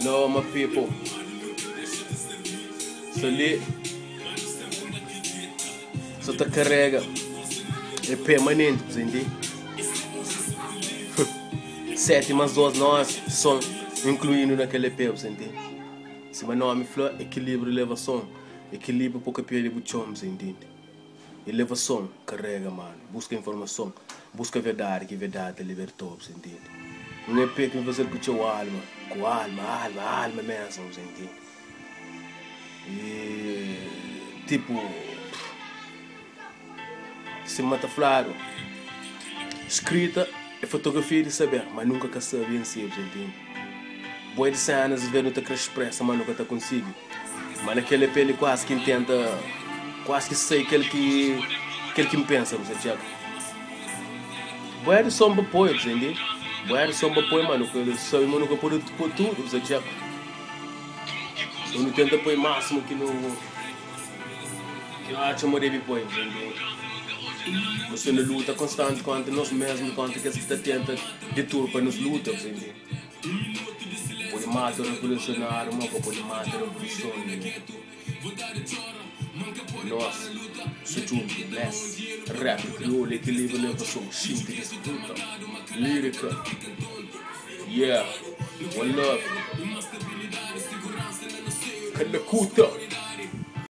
No, my people. So ali, só tá carrega. É permanente, você entende? 7 mais 12 nós são incluindo naquele EP, você entende? Se meu nome fala equilíbrio e elevação, equilíbrio pouco perde o chão, você entende? Elevação, carrega, mano. Busca informação, busca verdade, que verdade é libertou, você entende? Um EP que vai fazer com a alma, com alma mesmo, você entende? E tipo, se mata claro, escrita é fotografia de saber, mas nunca quer saber em si, você entende? Boa de cenas, às vezes não está expressa, mas nunca está consigo. Mas naquele EP ele quase que tenta, quase que sei aquele que me pensa, você entende? Boa de som para apoio, você entende? Boa de som para apoio, mano, eu sabe, mas nunca pode pôr tudo, você entende? Eu não tento apoio máximo que eu acho que eu devo apoio, você entende? Você não luta constante contra nós mesmos, contra que está tenta de tudo para nos lutar, você entende? Pode matar o revolucionário, mas pode matar a revolução. Nossa, sujudo, bless, rap, crioulo, equilíbrio, elevação, síntese, disputa, lírica. Yeah, one love. Canacuta.